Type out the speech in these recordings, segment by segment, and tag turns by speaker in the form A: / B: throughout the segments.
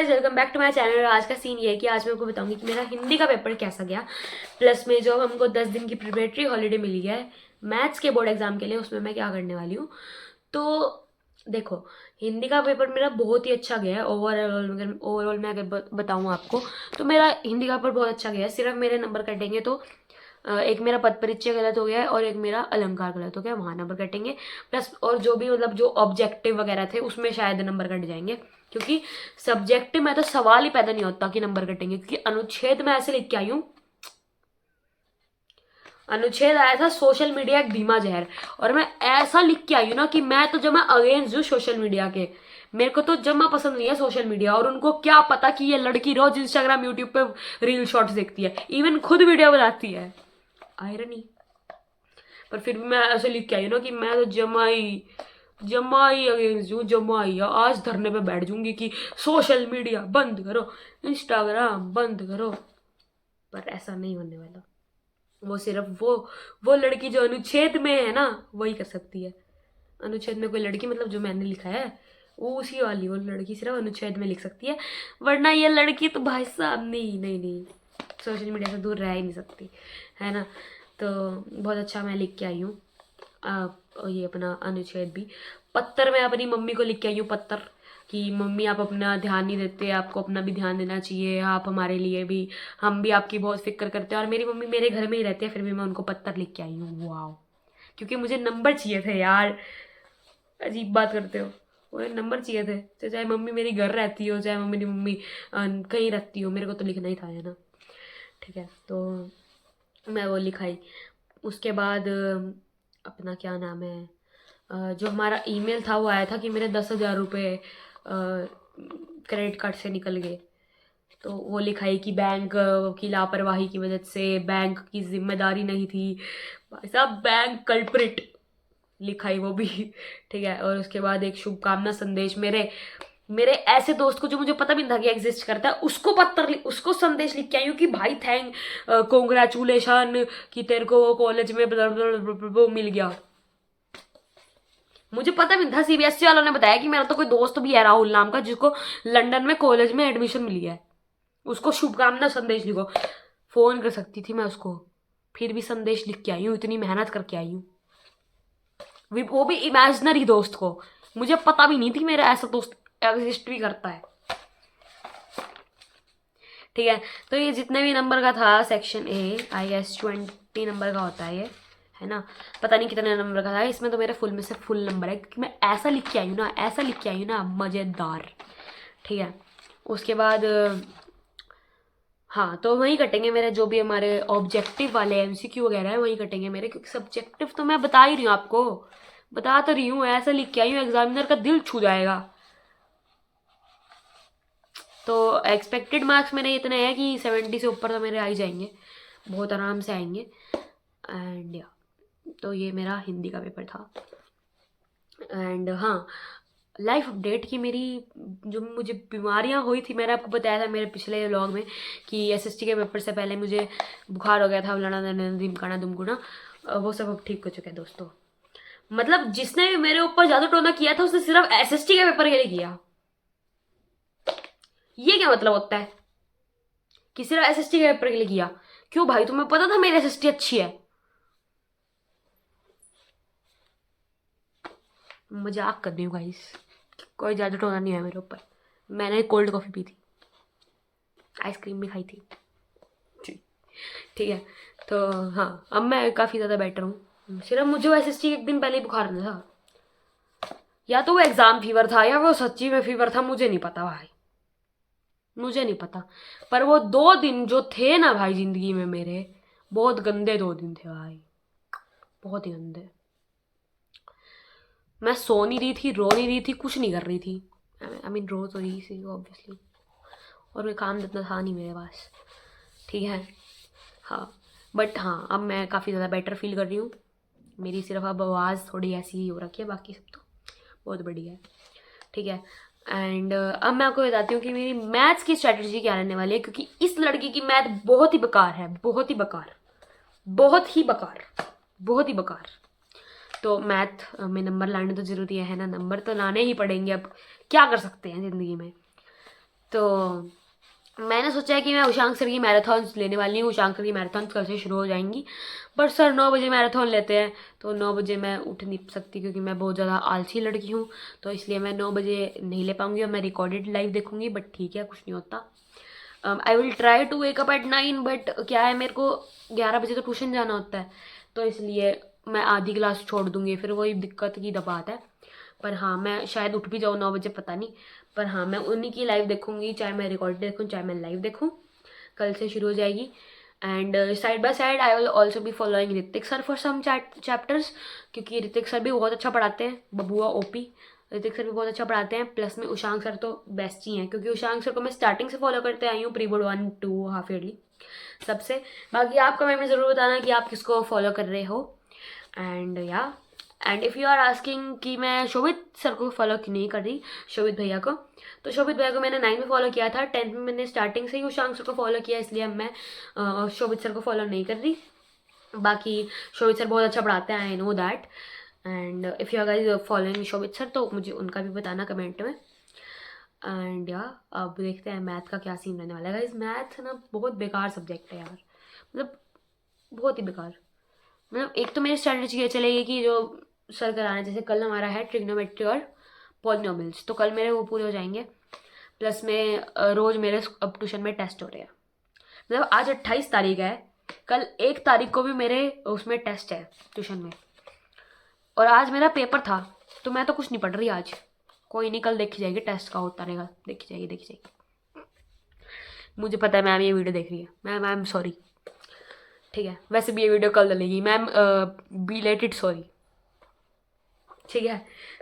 A: Guys, welcome back to my channel. आज का scene ये है कि आज मैं आपको बताऊंगी कि मेरा हिंदी का पेपर कैसा गया। प्लस में जो हमको 10 दिन की प्रिपरेटरी हॉलीडे मिली है मैथ्स के बोर्ड एग्जाम के लिए, उसमें मैं क्या करने वाली हूँ। तो देखो, हिंदी का पेपर मेरा बहुत ही अच्छा गया है। ओवरऑल मैं अगर बताऊँ आपको तो मेरा हिंदी का पेपर बहुत अच्छा गया है। सिर्फ मेरे नंबर कटेंगे तो एक मेरा पद परिचय गलत हो गया है और एक मेरा अलंकार गलत हो गया, वहाँ नंबर कटेंगे। प्लस और जो भी मतलब जो ऑब्जेक्टिव वगैरह थे उसमें शायद नंबर कट जाएंगे, क्योंकि सब्जेक्टिव में तो सवाल ही पैदा नहीं होता कि नंबर कटेंगे। क्योंकि अनुच्छेद में ऐसे लिख के आई हूँ, अनुच्छेद आया था सोशल मीडिया एक धीमा जहर, और मैं ऐसा लिख के आई हूँ ना कि मैं तो जमा अगेंस्ट हूँ सोशल मीडिया के। मेरे को तो जमा पसंद नहीं है सोशल मीडिया, और उनको क्या पता कि ये लड़की रोज इंस्टाग्राम यूट्यूब पे रील शॉर्ट्स देखती है, इवन खुद वीडियो बनाती है। आयरनी। पर फिर भी मैं ऐसे लिख के आई ना कि मैं तो जमाई अगेंस्ट हूँ, जमाई। आज धरने पे बैठ जाऊंगी कि सोशल मीडिया बंद करो, इंस्टाग्राम बंद करो। पर ऐसा नहीं होने वाला। वो सिर्फ वो लड़की जो अनुच्छेद में है ना वही कर सकती है। अनुच्छेद में कोई लड़की, मतलब जो मैंने लिखा है वो उसी वाली, वो लड़की सिर्फ अनुच्छेद में लिख सकती है। वरना ये लड़की तो भाई साहब नहीं नहीं नहीं, सोशल मीडिया से दूर रह ही नहीं सकती, है ना। तो बहुत अच्छा मैं लिख के आई हूँ। ये अपना अनुच्छेद भी। पत्तर मैं अपनी मम्मी को लिख के आई हूँ, पत्तर, कि मम्मी आप अपना ध्यान नहीं देते, आपको अपना भी ध्यान देना चाहिए, आप हमारे लिए भी, हम भी आपकी बहुत फिक्र करते हैं। और मेरी मम्मी मेरे घर में ही रहती है, फिर भी मैं उनको पत्तर लिख के आई हूँ। वाह, क्योंकि मुझे नंबर चाहिए थे यार। अजीब बात करते हो, वो नंबर चाहिए थे। तो चाहे मम्मी मेरी घर रहती हो, चाहे मेरी मम्मी कहीं रहती हो, मेरे को तो लिखना ही था, है ना। ठीक है, तो मैं वो लिखाई। उसके बाद अपना क्या नाम है, जो हमारा ईमेल था वो आया था कि मेरे 10,000 रुपये क्रेडिट कार्ड से निकल गए। तो वो लिखाई कि बैंक की लापरवाही की वजह से, बैंक की जिम्मेदारी नहीं थी भाई साहब, बैंक कल्प्रिट लिखाई वो भी। ठीक है, और उसके बाद एक शुभकामना संदेश मेरे मेरे ऐसे दोस्त को जो मुझे पता भी नहीं था कि एग्जिस्ट करता है, उसको संदेश लिख के आई हूँ कि भाई कॉन्ग्रेचुलेशन कि तेरे को वो कॉलेज में वो मिल गया। मुझे पता भी नहीं था, सीबीएसई वालों ने बताया कि मेरा तो कोई दोस्त भी है राहुल नाम का, जिसको लंदन में कॉलेज में एडमिशन मिली है। उसको शुभकामना संदेश लिखो। फोन कर सकती थी मैं उसको, फिर भी संदेश लिख के आई हूँ, इतनी मेहनत करके आई हूँ, वो भी इमेजिनरी दोस्त को। मुझे पता भी नहीं थी मेरा ऐसा दोस्त एग्जिस्ट भी करता है। ठीक है, तो ये जितने भी नंबर का था section A, I guess 20 number का होता है ये, है ना। पता नहीं कितने नंबर का था, इसमें तो मेरे फुल में से फुल नंबर है, क्योंकि मैं ऐसा लिख के आई हूँ ना, ऐसा लिख के आई हूँ ना, मज़ेदार। ठीक है, उसके बाद हाँ, तो वहीं कटेंगे मेरे जो भी हमारे ऑब्जेक्टिव वाले एमसीक्यू वगैरह है, वहीं कटेंगे मेरे, क्योंकि सब्जेक्टिव तो मैं बता ही रही हूँ आपको, बता तो रही हूँ, ऐसा लिख के आई हूँ एग्जामिनर का दिल छू जाएगा। तो एक्सपेक्टेड मार्क्स मेरे इतने हैं कि 70 से ऊपर तो मेरे आ ही जाएंगे, बहुत आराम से आएंगे। एंड या, तो ये मेरा हिंदी का पेपर था। एंड हाँ, लाइफ अपडेट की मेरी जो मुझे बीमारियां हुई थी, मैंने आपको बताया था मेरे पिछले व्लॉग में कि एसएसटी के पेपर से पहले मुझे बुखार हो गया था, फलाना ढिमकाना दुमकुना, वो सब अब ठीक हो चुका है दोस्तों। मतलब जिसने भी मेरे ऊपर जादू टोना किया था उसने सिर्फ एसएसटी के पेपर के लिए किया। ये क्या मतलब होता है कि सिर्फ एसएसटी के पेपर के लिए किया? क्यों भाई, तुम्हें पता था मेरी एसएसटी अच्छी है? मजाक कर रही हूँ गाइस, कोई जादू टोना नहीं है मेरे ऊपर। मैंने कोल्ड कॉफी पी थी, आइसक्रीम भी खाई थी। ठीक है, तो हाँ, अब मैं काफ़ी ज़्यादा बेटर हूँ। सिर्फ मुझे वो एसएसटी एक दिन पहले ही बुखार आना था, या तो वो एग्ज़ाम फीवर था या वो सच्ची में फीवर था, मुझे नहीं पता भाई, मुझे नहीं पता। पर वो 2 दिन जो थे ना भाई ज़िंदगी में मेरे, बहुत गंदे 2 दिन थे भाई, बहुत ही गंदे। मैं सो नहीं रही थी, रो नहीं रही थी, कुछ नहीं कर रही थी। आई मीन रो तो रही थी ऑब्वियसली, और मैं काम इतना था नहीं मेरे पास। ठीक है, हाँ, बट हाँ, अब मैं काफ़ी ज़्यादा बेटर फील कर रही हूँ। मेरी सिर्फ अब आवाज़ थोड़ी ऐसी ही हो रखी है, बाकी सब तो बहुत बढ़िया है। ठीक है, एंड अब मैं आपको बताती हूँ कि मेरी मैथ्स की स्ट्रैटेजी क्या रहने वाली है, क्योंकि इस लड़की की मैथ बहुत ही बेकार है, बहुत ही बेकार, बहुत ही बेकार, बहुत ही बेकार। तो मैथ में नंबर लाने तो जरूरी है ना, नंबर तो लाने ही पड़ेंगे, अब क्या कर सकते हैं ज़िंदगी में। तो मैंने सोचा है कि मैं उशांक सर की मैराथॉन्स लेने वाली हूँ। उशांक सर की मैराथॉन्स कल से शुरू हो जाएंगी, पर सर 9 बजे मैराथन लेते हैं, तो 9 बजे मैं उठ नहीं सकती क्योंकि मैं बहुत ज़्यादा आलसी लड़की हूँ, तो इसलिए मैं 9 बजे नहीं ले पाऊँगी और मैं रिकॉर्डेड लाइव देखूँगी। बट ठीक है, कुछ नहीं होता। I will try to wake up at 9, but क्या है, मेरे को 11 बजे तो ट्यूशन जाना होता है, तो इसलिए मैं आधी क्लास छोड़ दूँगी, फिर वही दिक्कत की बात है। पर हाँ, मैं शायद उठ भी जाऊँ 9 बजे, पता नहीं। पर हाँ, मैं उन्हीं की लाइव देखूँगी, चाहे मैं रिकॉर्ड देखूँ चाहे मैं लाइव देखूँ। कल से शुरू हो जाएगी। And side by side I will also be following Ritik sir for some chapters, क्योंकि ऋतिक सर भी बहुत अच्छा पढ़ाते हैं। बबुआ ओपी ऋतिक सर भी बहुत अच्छा पढ़ाते हैं। प्लस में उशांक सर तो बेस्ट ही हैं, क्योंकि उशांक सर को मैं स्टार्टिंग से फॉलो करते आई हूँ, प्री बोर्ड 1 2 हाफ ईयरली सबसे। बाकी आप कमेंट में ज़रूर बताना कि आप किसको फॉलो कर रहे हो। एंड या and if you are asking कि मैं शोभित सर को फॉलो क्यों नहीं कर रही, शोभित भैया को, तो शोभित भैया को मैंने 9 में फॉलो किया था, 10th में मैंने स्टार्टिंग से ही उशांक सर को फॉलो किया, इसलिए अब मैं शोभित सर को फॉलो नहीं कर रही। बाकी शोभित सर बहुत अच्छा पढ़ाते हैं, I know that. And if you are guys following Shobhit sir, तो मुझे उनका भी बताना कमेंट में। एंड या अब देखते हैं मैथ का क्या सीन रहने वाला है। गाइस मैथ ना बहुत बेकार सब्जेक्ट है यार, मतलब बहुत ही बेकार। मतलब एक तो मेरी स्ट्रैटेजी ये चलेगी कि जो सर कराना, जैसे कल हमारा है ट्रिग्नोमेट्री और पॉलिनोमियल्स, तो कल मेरे वो पूरे हो जाएंगे। प्लस में रोज़ मेरे अब ट्यूशन में टेस्ट हो रहे हैं। मतलब आज 28 तारीख है, कल 1 तारीख को भी मेरे उसमें टेस्ट है ट्यूशन में, और आज मेरा पेपर था, तो मैं तो कुछ नहीं पढ़ रही आज। कोई नहीं, कल देखी जाएगी, टेस्ट का होता रहेगा, देखी जाएगी देखी जाएगी। मुझे पता है मैम ये वीडियो देख रही है, मैम आई एम सॉरी, ठीक है। वैसे भी ये वीडियो कल डलेगी, मैम बिलेटेड सॉरी, ठीक है।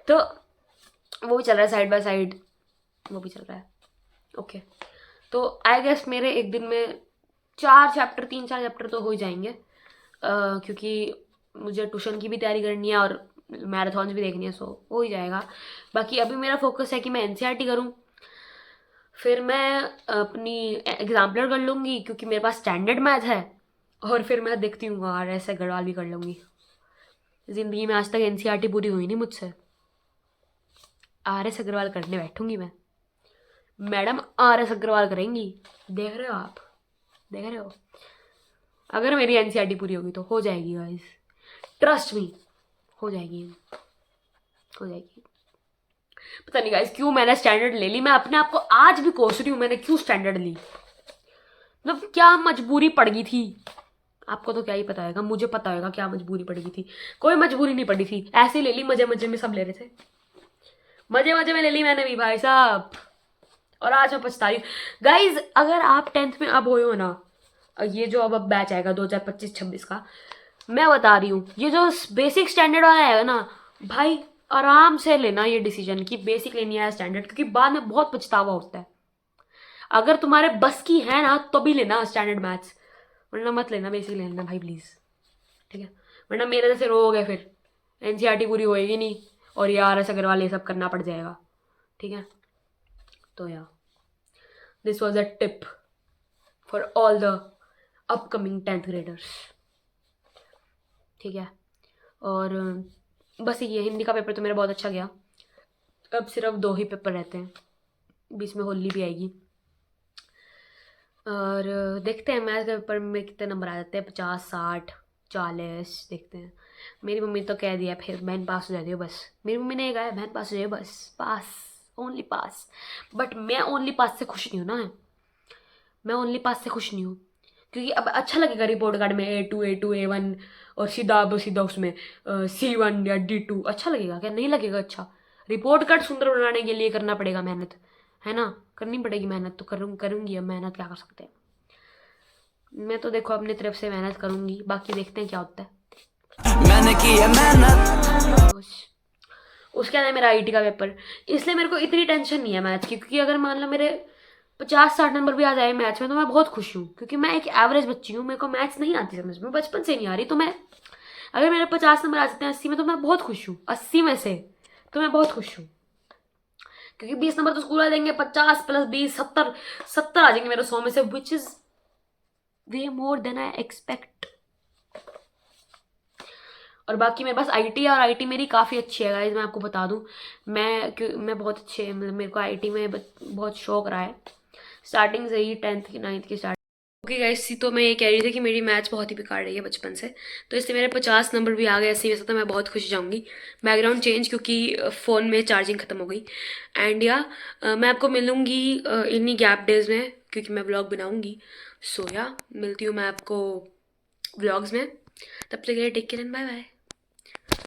A: तो वो भी चल रहा है साइड बाय साइड, वो भी चल रहा है, ओके। तो आई गेस मेरे एक दिन में 3-4 चैप्टर तो हो ही जाएंगे, क्योंकि मुझे ट्यूशन की भी तैयारी करनी है और मैराथॉन्स भी देखनी है, सो हो ही जाएगा। बाकी अभी मेरा फोकस है कि मैं एनसीईआरटी करूँ, फिर मैं अपनी एग्जाम्पलर कर लूँगी क्योंकि मेरे पास स्टैंडर्ड मैथ है, और फिर मैं देखती हूँ आर एस अग्रवाल भी कर लूँगी। ज़िंदगी में आज तक एनसीईआरटी पूरी हुई नहीं मुझसे, आर एस अग्रवाल करने बैठूंगी मैं, मैडम आर एस अग्रवाल करेंगी, देख रहे हो आप, देख रहे हो। अगर मेरी एनसीईआरटी पूरी होगी तो हो जाएगी गाइस, ट्रस्ट मी, हो जाएगी, हो जाएगी। पता नहीं गाइस क्यों मैंने स्टैंडर्ड ले ली, मैं अपने आप को आज भी कोस रही हूँ मैंने क्यों स्टैंडर्ड ली, मतलब क्या मजबूरी पड़ गई थी। आपको तो क्या ही पता होगा, मुझे पता होगा क्या मजबूरी पड़ गई थी। कोई मजबूरी नहीं पड़ी थी, ऐसे ही ले ली, मजे मजे में सब ले रहे थे, मजे मजे में ले ली मैंने भी भाई साहब, और आज मैं पछता रही हूँ। गाइज अगर आप 10th में अब हुए हो ना, ये जो अब बैच आएगा 2025-26 का, मैं बता रही हूँ, ये जो बेसिक स्टैंडर्ड वाला है ना भाई, आराम से लेना ये डिसीजन कि बेसिक लेनी है स्टैंडर्ड, क्योंकि बाद में बहुत पछतावा होता है। अगर तुम्हारे बस की है ना तो भी लेना स्टैंडर्ड मैथ्स, वरना मत लेना, बेसिक लेना भाई प्लीज़, ठीक है। वरना मेरे जैसे रोओगे, फिर एनसीईआरटी पूरी होएगी नहीं और ये आर एस अग्रवाल ये सब करना पड़ जाएगा, ठीक है। तो या this was a tip for all the upcoming 10th graders, ठीक है। और बस ये हिंदी का पेपर तो मेरा बहुत अच्छा गया, अब सिर्फ 2 ही पेपर रहते हैं, बीच में होली भी आएगी, और देखते हैं मैथ के पेपर में कितने नंबर आ जाते हैं, 50 60 40, देखते हैं। मेरी मम्मी तो कह दिया फिर बहन पास हो जाती हो बस, मेरी मम्मी ने कहा बहन पास हो जाए बस, पास, ओनली पास। बट मैं ओनली पास से खुश नहीं हूँ ना, मैं ओनली पास से खुश नहीं हूँ, क्योंकि अब अच्छा लगेगा रिपोर्ट कार्ड में A2 A2 A1 और सीधा सीधा उसमें C1 या D2, अच्छा लगेगा क्या, नहीं लगेगा अच्छा। रिपोर्ट कार्ड सुंदर बनाने के लिए करना पड़ेगा मेहनत, है ना, करनी पड़ेगी मेहनत, तो करूँगी अब मेहनत, क्या कर सकते हैं। मैं तो देखो अपनी तरफ से मेहनत करूँगी, बाकी देखते हैं क्या होता है। मैंने की है मेहनत। उसके बाद है मेरा आईटी का पेपर, इसलिए मेरे को इतनी टेंशन नहीं है मैथ्स की, क्योंकि अगर मान लो मेरे 50-60 नंबर भी आ जाए मैथ्स में तो मैं बहुत खुश हूँ, क्योंकि मैं एक एवरेज बच्ची हूँ, मेरे को मैथ्स नहीं आती समझ में, बचपन से नहीं आ रही। तो मैं अगर मेरे 50 नंबर आ जाते हैं 80 में तो मैं बहुत खुश हूँ, 80 में से तो मैं बहुत खुश हूँ, क्योंकि 20 नंबर तो स्कूल आ जाएंगे, 50 + 20 70 आ जाएंगे मेरे 100 में से, which is way more than I expect. और बाकी मेरे पास आईटी है, और आईटी मेरी काफ़ी अच्छी है गाइस, मैं आपको बता दूं, मैं बहुत अच्छे, मतलब मेरे को आईटी में बहुत शौक रहा है, स्टार्टिंग से ही 10th की 9th की स्टार्ट। ओके गाइस, तो मैं ये कह रही थी कि मेरी मैथ्स बहुत ही बेकार रही है बचपन से, तो इससे मेरे 50 नंबर भी आ गए ऐसे ही, वैसे तो मैं बहुत खुश जाऊंगी। बैकग्राउंड चेंज क्योंकि फ़ोन में चार्जिंग ख़त्म हो गई। एंड या मैं आपको मिलूंगी इन्हीं गैप डेज में, क्योंकि मैं व्लॉग बनाऊंगी। सो या मिलती हूँ मैं आपको व्लॉग्स में। तब तक के लिए take care and bye bye.